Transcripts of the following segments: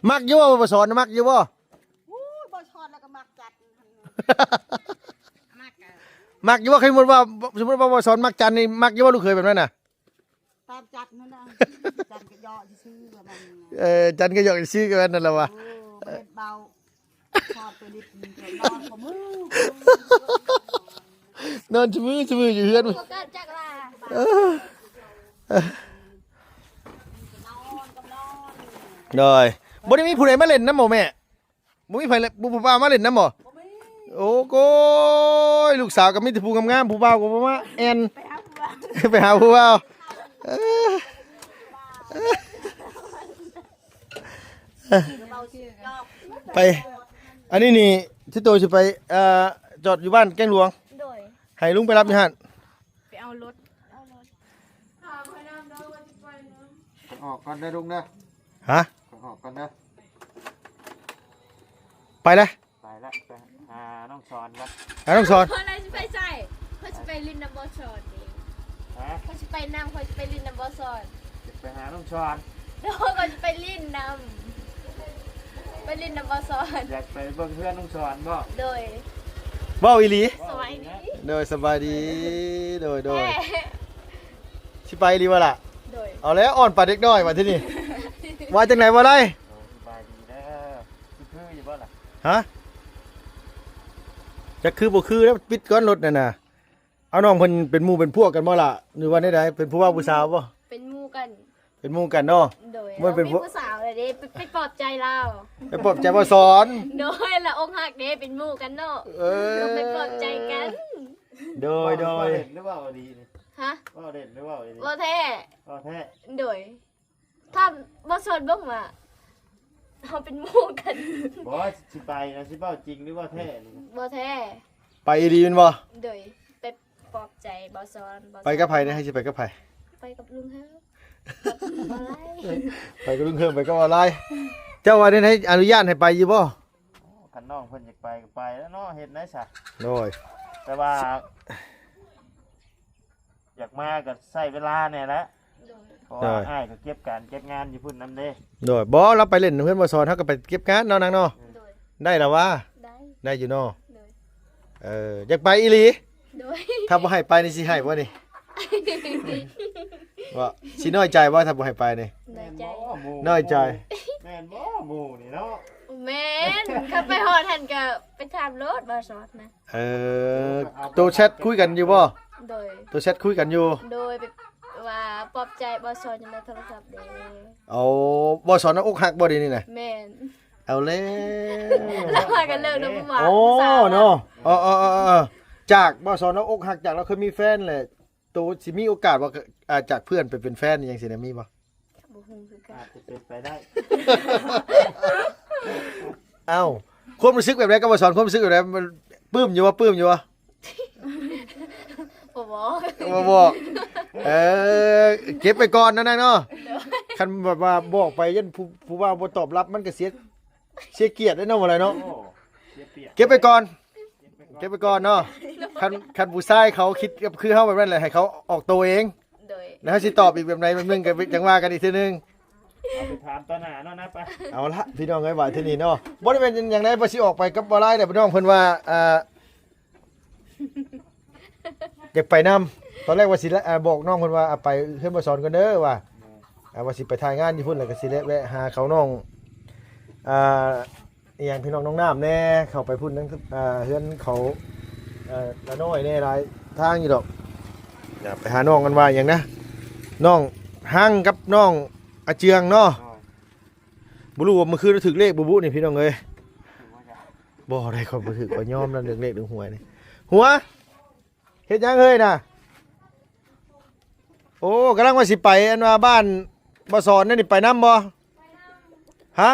มักอยู่บ่บ่สอนมักอยู่บ่บ่ชอนแล้วก็มักจัดมักอยู่บ่ใครสมมุติว่าบ่สอนมักจันนี่มักอยู่บ่ลูกเคยแบบนั้นน่ะตามจัดนั่นนะจัดก็ย่อซื่อๆมันจันก็ยกชื่อกันนั่นแหละว่ะเบ็ดเบาชอดไปนิดนึงนอนกับมือน อนชื่ออยู่เฮือนก็จักล่ะโดยบ่ได้มีผู้ใดมาเล่นนำบ่แม่บ่มีไผผู้บ่าวมาเล่นนำบ่โอ้โกยลูกสาวก็มีแต่ผู้งามๆผู้บ่าวก็บ่มาแอนไปหาผู้บ่าวไปอันนี้นี่ที่โตสิไปจอดอยู่บ้านแก้งหลวงโดยให้ลุงไปรับอยู่หั่นไปเอารถออกก่อนได้ลุงนะฮะออกก่อนนะไปเลยไปแล้วไปหาน้องสอนครับน้องสอนเพราะอะไรจะไปใส่เขาจะไปลินนัมเบอร์ชอนเองเขาจะไปนำเขาจะไปลินนัมเบอร์ซอนไปหาน้องสอน แล้วเขาจะไปลินนำไปลินนัมเบอร์ซอนอยากไปเบิ่งเพื่อนน้องสอนบ่ โดยเว้าอีหลีสวัสดีโดยสบายดีโดยสิไปอีหลีบ่ล่ะโดยเอาแล้วอ่อนปลาเด็กน้อยมาที่นี่ว่าจังไหนบ่ได้สบายดีเด้อคืออยู่บ่ล่ะฮะจะคือบ่คือแล้วปิดก้อนรถน่ะเอาน้องเพิ่นเป็นหมู่เป็นพวกกันบ่ล่ะหรือว่าใดๆเป็นผู้ว่าผู้สาวบ่เป็นมู่กันเป็นหมู่กันเนาะโดยมันเป็นผู้สาวเลยดิไปปลอบใจเรา ไปปลอบใจบ่สอน โดยละองค์หักเด้เป็นมู่กันเนาะลงไปปลอบใจกันโดยเด่นหรือว่าดีนี่ฮะว่าเด่นหรือว่าดีบ่แท้ว่าแท้โดยถ้าบ่สอนเบิ่งว่าเฮาเป็นมู่กันบ่สิไปนะสิเว้าจริงหรือว่าแท้นี่บ่แท้ไปอีหลีแม่นบ่โดยไปปลอบใจบ่สอนไปกับไผนะให้สิไปกับไผไปกับลุงเฮาไปกับลุงเฮิมไปกับอะไรเจ้าว่าได้ให้อนุญาตให้ไปอยู่บ่คันน้องเพิ่นอยากไปก็ไปแล้วเนาะเฮ็ดได้ซะโดยแต่ว่าอยากมาก็ใช้เวลาแน่แหละเพราะว่าอ้ายก็เก็บงานอยู่พุ่นนำเด้โดยบ่เราไปเล่นเพื่อนบ่สอนเฮาก็ไปเก็บงานเนาะนางเนาะได้แล้ววะได้อยู่เนาะอยากไปอีหลีถ้าบ่ให้ไปนี่สิให้บ่นี่ว่าสิน้อยใจว่าถ้าบ่ให้ไปนี่น้อยใจแม่นบ่หมู่นี่เนาะแม่นถ้าไปฮอดหั่นก็ไปถามรถบ่สอนนะตัวแชทคุยกันอยู่บ่โดยตัวแชทคุยกันอยู่โดยว่าปลอบใจบ่สอนอยู่ในโทรศัพท์เด้เอาบ่สอนอกหักบ่ดีนี่น่ะแม่นเอาแล้วแล้วมากันเลิกแล้วบ่ว่าโอ้เนาะจากบ่สอนอกหักจากเราเคยมีแฟนแหละตัวสิมีโอกาสว่าจากเพื่อนไปเป็นแฟนจังซี่นะมีบ่บ่ฮู้คือกันอาจจะเป็นไปได้เอ้าความรู้สึกแบบไหนก็บ่สอนความรู้สึกแบบไหนมันปลื้มอยู่บ่บอกเก็บไปก่อนนะเนาะคันแบบว่าบอกไปยันผู้ว่าบ่ตอบรับมันก็เสียเกียรติได้เนาะบ่ล่ะเนาะเก็บไปก่อนเนาะคันผู้ชายเขาคิดคือเฮาแบบนั้นแหละให้เขาออกตัวเองแล้วสิตอบอีกแบบไหนแบบนึงก็จังว่ากันอีกทีนึงเอาไปถามตอนหน้าเนาะนะปะเอาละพี่น้องเอ้ยว่าทีนี้เนาะบ่ได้เป็นอย่างไรบ่สิออกไปกับบ่หลายแต่พี่น้องเพิ่นว่าอยากไปนำตอนแรกว่าสิบอกน้องเพิ่นว่าไปเพิ่นมาสอนกันเด้อว่าสิไปถ่ายงานอยู่พุ่นแล้วก็สิแวะหาเขาน้องอีหยังพี่น้องน้องน้ำแน่เข้าไปพุ่นทั้งเฮือนเขาละน้อยแน่หลายทางอยู่ดอกอย่าไปหาน้องกันว่าหยังนะน้องหั่งกับน้องอาเจืองเนาะบ่รู้ว่าเมื่อคืนถึกเลขบุนี่พี่น้องเอ้ยบ่ได้ขอบ่ถึกขอยอมนั่นเรื่องเลขเรื่องหวยนี่หัวเฮ็ดยังเฮ้ยน่ะโอ้กำลังว่าสิไปอันว่าบ้านบ่สอนนั่นนี่ไปนำบ่ฮะ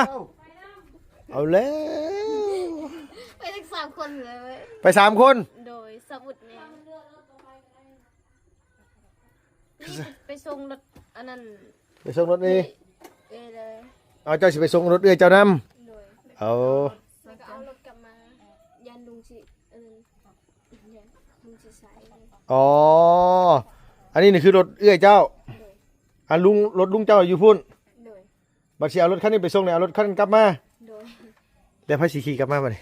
เอาแล้วไปทั้ง3คนเลยไป3คนโดยสมุดเนี่ยไปส่งรถอันนั้นไปส่งรถนี่เลยเอาเจ้าสิไปส่งรถเจ้านำเอาแล้วก็เอารถกลับมายันลุงสิลุงสิใส่อ๋ออันนี้นี่คือรถเจ้าอันรถลุงเจ้าอยู่พุ่น บัดสิเอารถคันนี้ไปส่งแล้วเอารถคันนั้นกลับมา โดย แล้วไผสิขี่กลับมาบัดนี้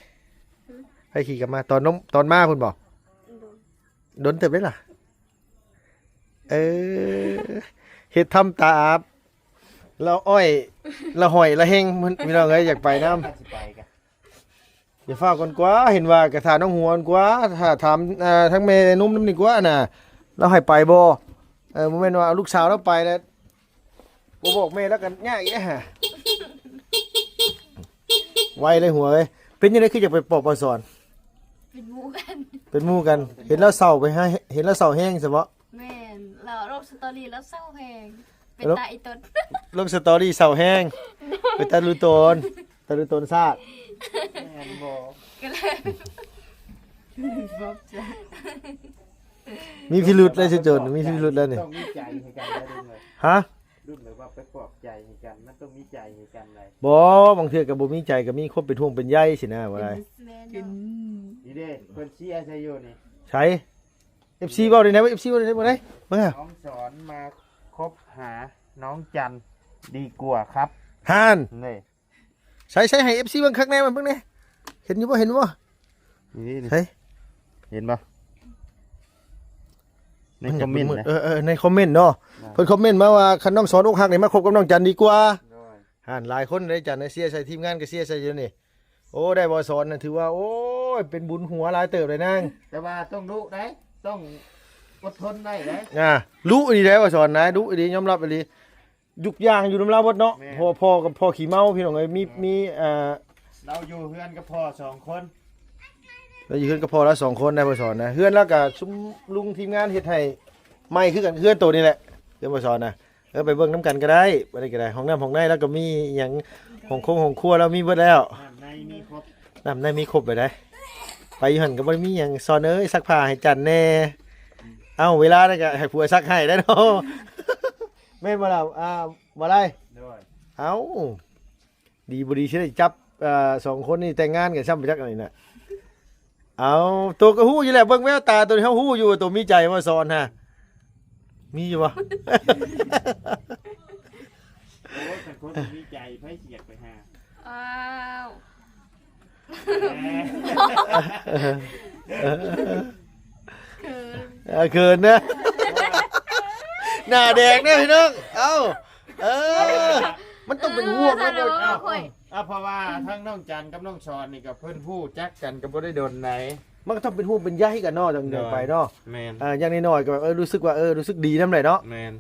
ไผขี่กลับมาตอนมาพุ่นบ่ โดย โดนเติบได้ล่ะเออเฮ็ดทำตาอาบเราอ้อยเราหอยเราเฮงมันพี่น้องเอ้ยอยากไปน้ำ สิไปกัน อย่าฟ้าก่อนกว่าเห็นว่ากระถาน้องหัวก่อนกว่าถ้าถามทั้งแม่นุ่มน้ำนี่กว่าน่ะเราให้ไปบ่โมเมนต์ว่าเอาลูกสาวเราไปแล้วบ่บอกแม่แล้วกันยากอีกฮะไวเลยหัวเอ้ยเป็นยังไงคืออยากไปปอบสอน เป็นหมู่กัน เป็นหมู่กัน เห็นแล้วเศร้าไปให้เห็นแล้วเศร้าแห้งซะบ่ แม่นเราโรคสตอรี่แล้วเศร้าแพงเป็น แล้ว ตาอีตน ลงสตอรี่เศร้าแห้งไปตะลุโตนซาด แม่นบ่ ก็เลย บอกจ้ะ มีพิรุษเลยสิโจรมีพิรุษแล้วนี่ ต้องมีใจให้กันได้ด้วยเลย ฮะ รุ่นเลยว่าไปปลอบใจให้กันมันต้องมีใจให้กันเลย บ่บางเทื่อก็บ่มีใจก็มีคนเป็นห่วงเป็นใยสินะว่าได้ แม่น กิน เนาะ นี่เด้เพิ่นเชียร์ใช่อยู่นี่ ใช้ FC เว้าได้ไหนว่า FC เว้าได้บ่ได้เบิ่งอ่ะ น้องสอนมาคบหาน้องจันดีกว่าครับ ห่าน นี่ ใช้ให้ FC เบิ่งข้างในมันเบิ่งแหน่เห็นอยู่บ่เห็นบ่ นี่นี่ ใช่ เห็นปะในคอมเมนต์นะ ในคอมเมนต์เนาะเพิ่นคอมเมนต์มาว่าคันน้องสอนอกหักนี่มาคบกับน้องจันดีกว่า ด้วย ห่านหลายคนได้จันได้เสียใส่ทีมงานก็เสียใส่อยู่นี่โอ้ได้บ่สอนน่ะถือว่าโอ้ยเป็นบุญหัวหลายเติบเลยนาง แต่ว่าต้องรู้ได้ต้องอดทนได้ได้ รู้อีได้บ่สอนนะรู้อีดียอมรับอีดียุกอย่างอยู่นำเราหมดเนาะพ่อกับพ่อขี้เมาพี่น้องเอ้ยมีเราอยู่เพื่อนกับพ่อ2 คน แล้วอยู่เฮือนก็พอแล้ว2คนได้บ่สอนนะเฮือนแล้วก็ซุมลุงทีมงานเฮ็ดให้ใหม่คือกันเฮือนตัวนี้แหละเดี๋ยวบ่สอนนะไปเบิ่งนํกันก็ได้บ่ได้ก็ได้ห้องน้ำห้องในแล้วก็มีหยังห้องครัวแล้วมีเบิดแล้ว น้ำในมีครบ น้ำในมีครบไปได้ไปอยู่หั่นก็บ่ได้มีหยังสอนเอ้ยซักผ้าให้จันแน่เอ้าเวลาได้ก็ให้ผัวซักให้ได้เนาะ แม่นบ่ล่ะบ่ได้ ด้วย เอ้าดีบ่ดีสิได้จับ2คนนี่แต่งงานกันซ้ำไปจักอันนี้น่ะเอาตัวก็ฮู้อยู่แหละเบิ่งแววตาตัวนี้เฮาฮู้อยู่ว่าตัวมีใจมาสอนฮะมีอยู่บ่ โอ้แต่คนมีใจไพ่เสียกไปหา อ้าว เขินนะ หน้าแดงเนี่ยพี่น้องเอ้ามันต้องเป็นห่วง ถ้า นะ เรา เอ้า ค่อย เพราะว่าทั้งน้องจันกับน้องชอนนี่กับเพื่อนผู้จักกันกับบ่ได้โดนไหน มันก็ต้องเป็นห่วงเป็นใยกันเนาะจังเดินไปเนาะ แมน อย่างน้อยๆก็แบบรู้สึกว่ารู้สึกดีนำได้เนาะ แมน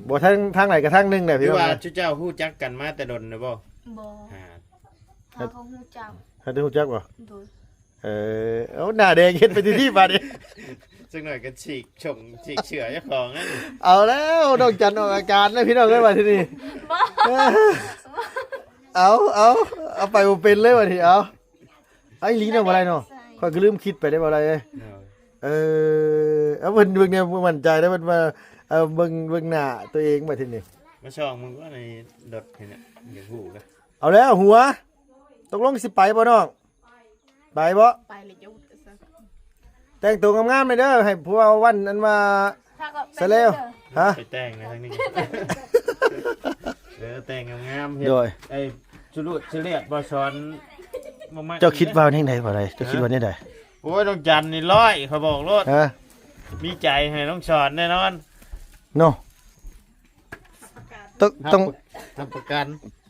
บ่ทางไหนก็ทางหนึงแหละ หรื พี่ อ น้อง ว่าเจ้าผู้จักกันมาแต่โดนนะบ่ บ่ อ่า ถ้าเขาฮู้จัก ถ้าได้ฮู้จักบ่ โดย เอาหน้าแดงเฮ็ดไปที่บาดนี้ สักหน่อยก็ฉีกเฉื่อยเจ้าของนั่น เอาแล้วน้องจันออกอาการแล้วพี่น้องเอ้ยว่าที่นี่ บ่ เอาไปบ่เป็นเลยว่าที่เอาไอ้ลีเนาะบ่ได้เนาะข้อยก็ลืมคิดไปได้บ่ได้เอ้ยเอาเพิ่นเบิ่งเนี่ยมั่นใจได้เพิ่นว่าเบิ่งหน้าตัวเองบัดทีนี้ มาช่องมึงก็ในดดเห็นเนี่ยอย่าหูกัน เอาแล้วหัวตกลงสิไปบ่น้องไปบ่ ไปเลยจุดซะ แต่งตัวงามๆเลยเด้อให้ผัววันนั้นมา ถ้าก็ ซะแล้วฮะ ไปแต่งในทางนี้แต่งงามๆเฮ็ด โดย ไอ้ชุลุชุเลียดบ่สอนบ่มัก เจ้าคิดว่าแนวใดบ่ได้เจ้าคิดว่าแนวใด โอ้ยน้องจันนี่ร้อยเขาบอกโลด ฮะ มีใจให้น้องชอนแน่นอน เนาะต้อง ทำประกัน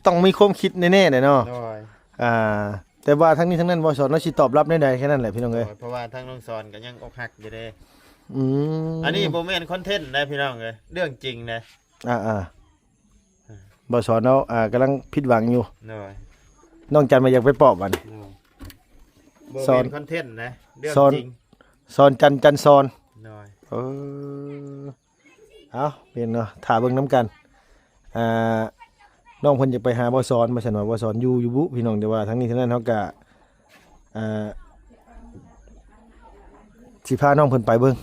ต้องมีความคิดแน่ๆเนาะ โดย แต่ว่าทั้งนี้ทั้งนั้นบ่สอนเนาะสิตอบรับแนวใดแค่นั้นแหละพี่น้องเอ้ย เพราะว่าทั้งน้องสอนก็ยังอกหักอยู่เด้ ม อันนี้โมเมนต์คอนเทนต์นะพี่น้องเลยเรื่องจริงนะ บ่สอนเนาะกำลังผิดหวังอยู่ หน่อย น้องจันมาอยากไปปอบมัน โม สอ เม น นต์คอนเทนต์นะเรื่อง สอน จริง สอนจันสอน หน่อย เอาเป็นเนาะถ่าเบิ่งน้ำกันน้องเพิ่นจะไปหาบ่สอนมาซั่นว่าบ่สอนอยู่บุพี่น้องแต่ว่าทั้งนี้ทั้งนั้นเฮาก็สิพาน้องเพิ่นไปเบิ่ง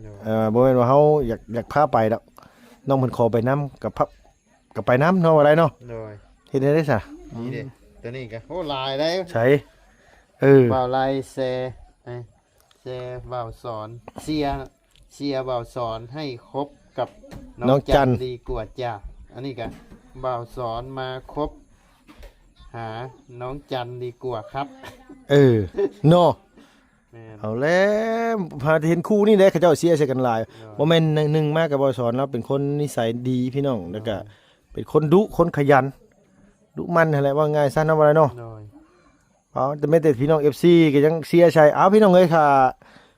หน่อย บ่แม่นว่าเฮาอยากพาไปดอกน้องเพิ่นขอไปนำกับไปนำเนาะว่าไรเนาะ หน่อย เฮ็ดได้ซะ นี่เด็ตัวนี้กันโอ้ลายได้ ใช่บ่าวลายเซบ่าวสอนเชียร์บ่าวสอนให้คบกับน้องจันดีกว่าจ้าอันนี้กัน บ่าวสอนมาคบหาน้องจันดีกว่าครับ เนาะ แม่น เอาแล้วพาเห็นคู่นี่แหละเขาเจ้าเสียใส่กันหลายบ่แม่นหนึ่งมากกับบ่สอนเราเป็นคนนิสัยดีพี่น้องแล้วก็เป็นคนดุคนขยันดุมันอะไรว่าง่ายซะเนาะว่าเนาะ โดย เอาแต่ไม่แต่พี่น้อง FC ก็ยังเสียใช่เอาพี่น้องเอ้ยค่ะ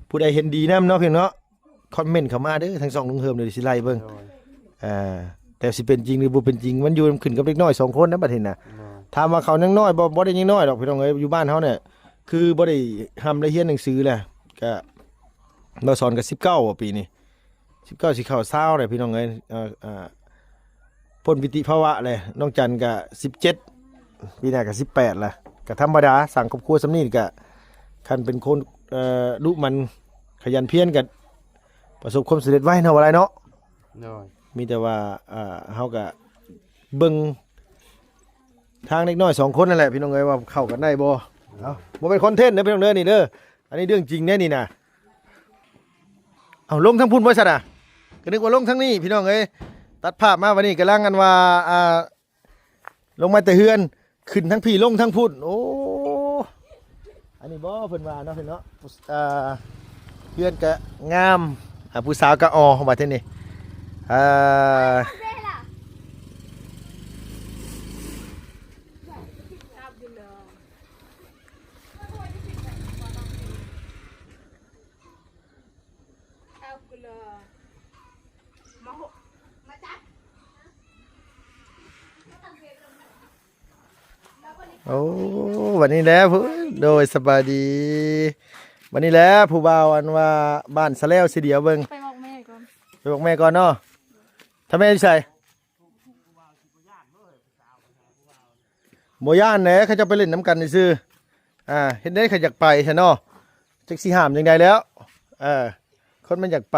ผู้ใดเห็นดีนำเนาะพี่น้องเนาะคอมเมนต์เข้ามาเด้อทั้งสองลุงเฮิมเดี๋ยวสิไล่เบิ่ง โดย แต่สิเป็นจริงหรือบ่เป็นจริงมันอยู่ขึ้นกับเด็กน้อย2คนนะบัดนี้น่ะ โดย ถามว่าเขายังน้อยบ่ได้ยังน้อยดอกพี่น้องเอ้ยอยู่บ้านเฮาเนี่ยคือบ่ได้ทำได้เรียนหนังสือแหละก็บ่สอนก็19อ่ะปีนี้19สิเข้า20เลยพี่น้องเอ้ยพ้นวิติภาวะเลยน้องจันก็17ปีหน้าก็18ล่ะก็ธรรมดาสั่งครอบครัวสำนี้ก็คันเป็นคนดุมันขยันเพียรก็ประสบความสำเร็จไว้เนาะว่าไรเนาะ โดย มีแต่ว่าเฮาก็เบิ่งทางเล็กน้อย2คนนั่นแหละพี่น้องเอ้ยว่าเข้ากันได้บ่เอ้าบ่เป็นคอนเทนต์เด้อพี่น้องเด้อนี่เด้ออันนี้เรื่องจริงแน่นี่น่ะเอาลงทั้งพุ่นบ่ซั่นน่ะก็นึกว่าลงทั้งนี้พี่น้องเอ้ยตัดภาพมาวันนี้กำลังกันว่าลงมาแต่เฮือนขึ้นทั้งพี่ลงทั้งพุ่นโอ้อันนี้บ่เพิ่นว่าเนาะเพิ่นเนาะเฮือนก็งามผู้สาวก็ออมาเท่านี้เด้ล่ะครับอยู่เลยเอากูเลยมาจัด โอ้วันนี้แล้วโดยสบายดี วันนี้แล้วผู้บ่าวอันว่าบ้านสะแล้วสิเดียวเบิ่ง ไปบอกแม่ก่อน ไปบอกแม่ก่อนเนาะถ้าแม่ใส่บ่ย่านแหน่เขาจะไปเล่นน้ำกันซื่อเห็นได้เขาอยากไปใช่เนาะจักสิห้ามจังไดแล้วคนมันอยากไป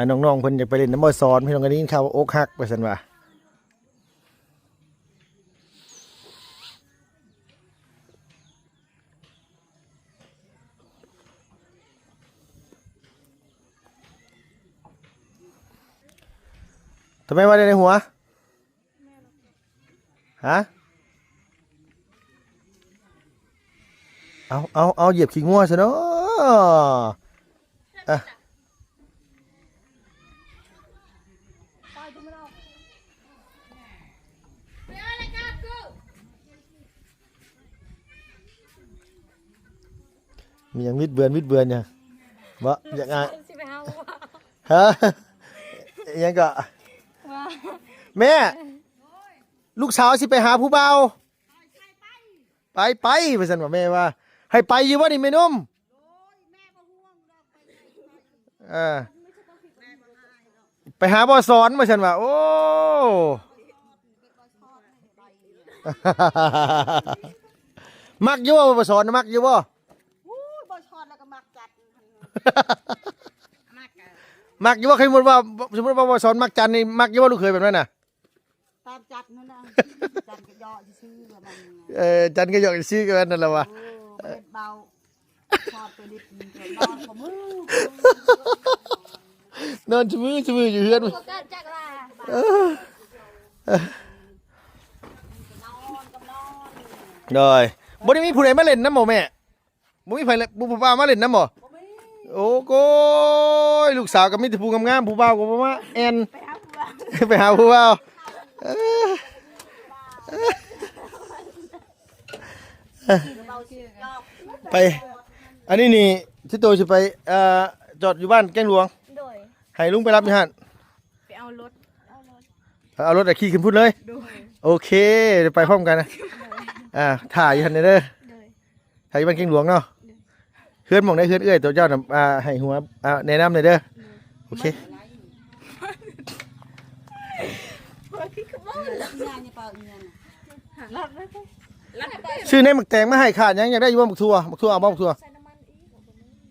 น้องๆเพิ่นอยากไปเล่นน้ำบ่ซ้อนพี่น้องกันนี้ข่าวว่าอกหักว่าซั่นว่าทำไมมาในหัวฮะเอาเหยียบขี้งัวซะเนาะมีอย่างวิดเบือนเนี่ยบ่อย่างไงฮะยังก็แม่ลูกสาวสิไปหาผู้เบาไปไปสันว่าแม่ว่าให้ไปอยู่ว่านี่แม่นุ่มไปหาบ่อสอนมาฉันว่าโอ้มักอยู่บ่บ่อสอนมักอยู่บ่ บ่ชอนแล้วก็มักจัดมัก มักอยู่ว่าใครสมมติว่าบ่อสอนมักจันนี่มักอยู่ว่าลูกเคยแบบนั้นน่ะ ตามจัดนั่นนะจัดก็ย่อซื่อๆว่ามัน จันก็ยกชื่อกันนั่นแหละวะ เบ็ดเบาทอดไปนิดนึงนอนกับมือน อนชื่ออยู่เฮือน ก็จักล่ะ โดยบ่ได้มีผู้ใดมาเล่นน้ำบ่แม่บ่มีไผผู้บ่าวมาเล่นน้ำบ่โอ้โกยลูกสาวก็มีแต่ผู้งามๆผู้บ่าวก็บ่มาแอนไปหาผู้บ่าวไปอันนี้นี่ที่โตสิไปจอดอยู่บ้านแก้งหลวง โดย ให้ลุงไปรับอยู่หั่น ไปเอารถ เอารถขี่ขึ้นพุ่นเลยโอเคเดี๋ยวไปพร้อมกันนะถ่ายอยู่หั่นเด้อ โดย ถ่ายอยู่บ้านแก้งหลวงเนาะเพื่อนหมองได้เพื่อนเอื้อยตัวเจ้าน่ะให้หัวแนะนำหน่อยเด้อโอเค งานนี่เปล่าเงิน ชื่อในหมักแตงมาให้ขาดยังอยากได้อยู่ว่าหมักทั่วเอาบ่หมักทั่ว ใส่น้ำมันอีก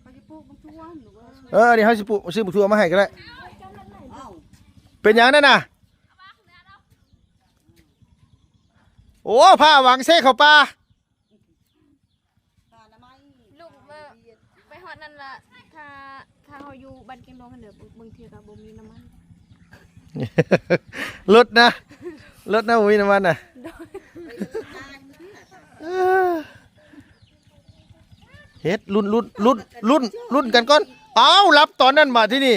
เขาจะปลูกมันทั่วหรือว่า เดี๋ยวเขาสิปลูกซื้อหมักทั่วมาให้ก็ได้ เอ้า เป็นหยังนั่นน่ะโอ้ผ้าหวังเซ่เข้าป่า ตาละไม้ ลูกไปฮอดนั่นล่ะถ้าเฮาอยู่บ้านเกียงดองกันเด้อบางทีก็บ่มีน้ำมัน รถนะรถนะบ่มีน้ำมันน่ะเออเฮ็ดรุ่นกันก่อนเอ้ารับตอนนั้นมาที่นี่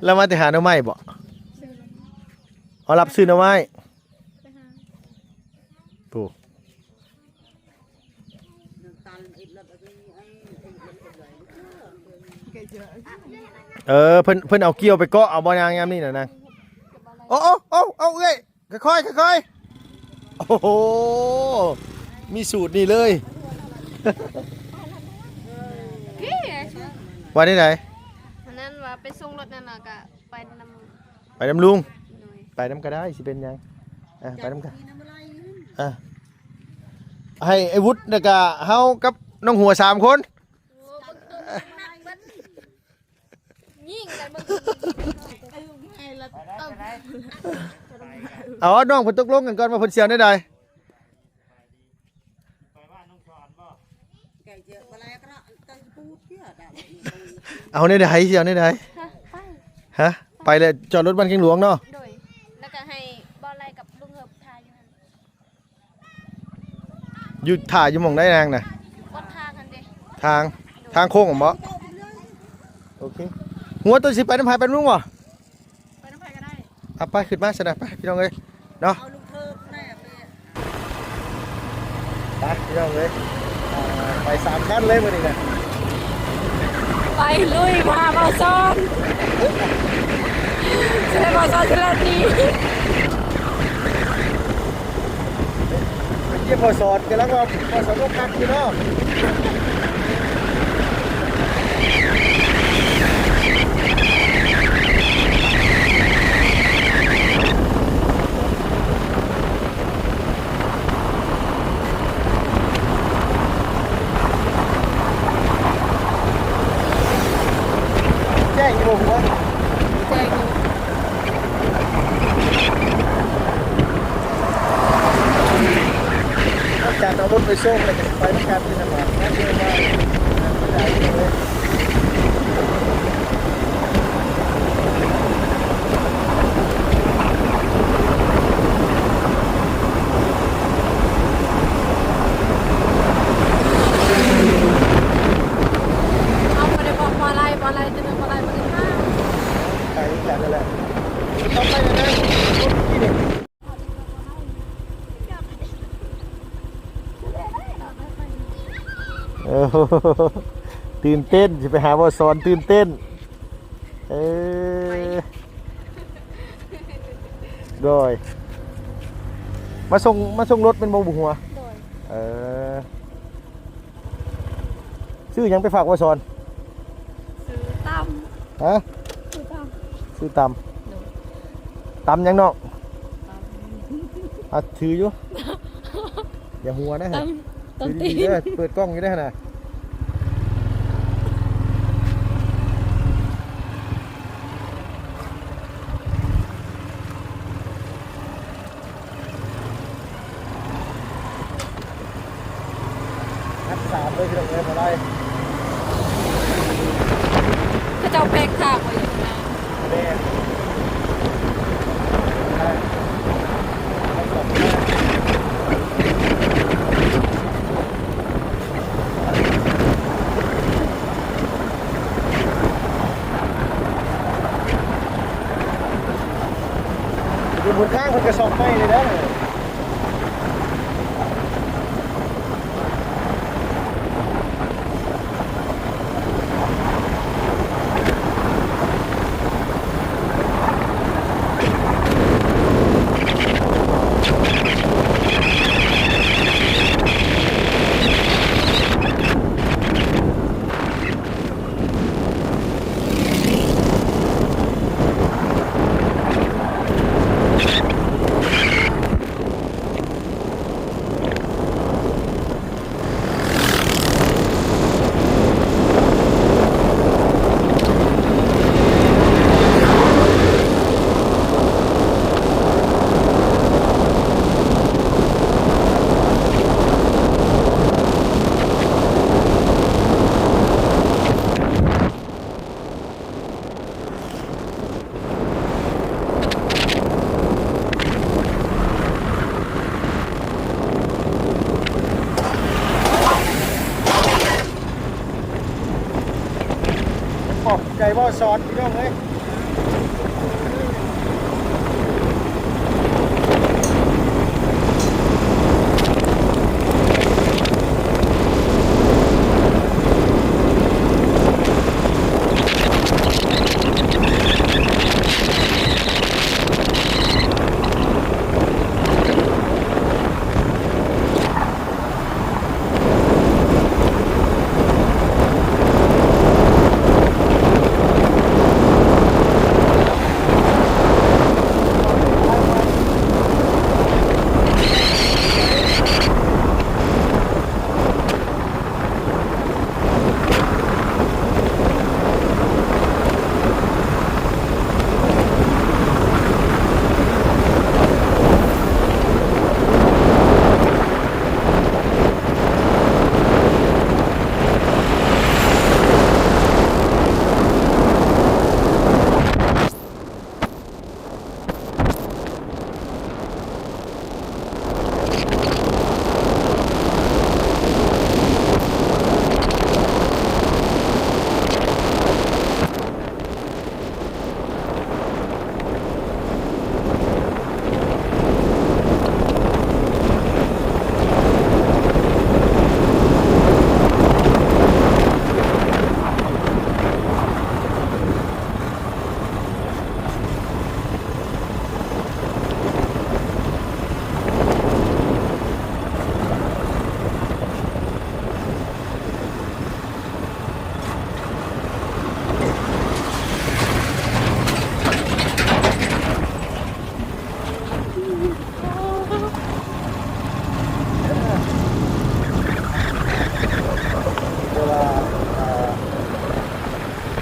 แล้วมาแต่หาหน่อไม้บ่เอารับซื้อหน่อไม้ถูกเพิ่นเอาเกี่ยวไปเกาะเอาบ่ยางยามนี่น่ะนางโอ้เอาเอ้ยค่อยโอ้โหมีสูตรนี่เลย พี่ ว่าได้ไหน อันนั้นว่าไปส่งรถนั่นน่ะก็ไปนำ ไปน้ำลุง โดย ไปน้ำก็ได้สิเป็นยังไปน้ำกันให้ไอ้วุฒินะกะเฮากับน้องหัว3 คน ยิ่งกันมึง เอาน้องเพิ่นตกลงกันก่อนว่าเพิ่นเสียวได้ใด ไปบ้านน้องชอนบ่ เอาได้ใดเสียวได้ใด ไป ฮะไปเลยจอดรถบ้านเก่งหลวงเนาะ โดยแล้วก็ให้บอลไล่กับลุงเหิบทายอยู่หั่น อยู่ถ่ายอยู่หม่องได้นางน่ะ กดทางกันเด้ ทางโค้งของบ่โอเคหัวตัวสิไปน้ำพายไปลุงบ่ ไปน้ำไผก็ได้ เอาไปขึ้นมาซะนะไปพี่น้องเอ้ยเนาะไปพี่น้องเอ้ยไป3 คันเลยมื้อนี้น่ะ ไปลุยมาบอซอนเชื่อบอซอนเชื่อดี เยี่ยมพอสอดกันแล้วก็พอสอดก็คักอยู่เนาะแจ้งอยู่บ่หัว ใจกู จากเอารถไปส่งเลยไปที่การที่นะครับนั่นเองว่าได้เลยเอาไปได้บอกบอลไล่จะเป็นบอลไล่มาถึงห้า ไปแค่นั้นแหละต้องไปนะรถที่หนึ่งตื่นเต้นจะไปหาบอสอนตื่นเต้นโดยมาส่งรถเป็นโมบุหัว โดย ชื่อยังไปฝากบอสอน ซื้อตั้ม ฮะ ซื้อตั้ม ชื่อตำยังเนาะถืออยู่อย่าหัวนะฮะ ตั้ม ถือ ตี ดีๆเด้อเปิดกล้องอยู่ได้อนะนัด3เลยที่เราเงินอะไร เขาจะเอาแพ็กถากไว้อยู่นะ แดงอยู่บนข้างคนกระสอบไม้เลยนะ ขอบใจบ่สอนพี่น้องเอ้ย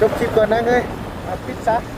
จบคลิปก่อนนะเฮ้ยปิดซะ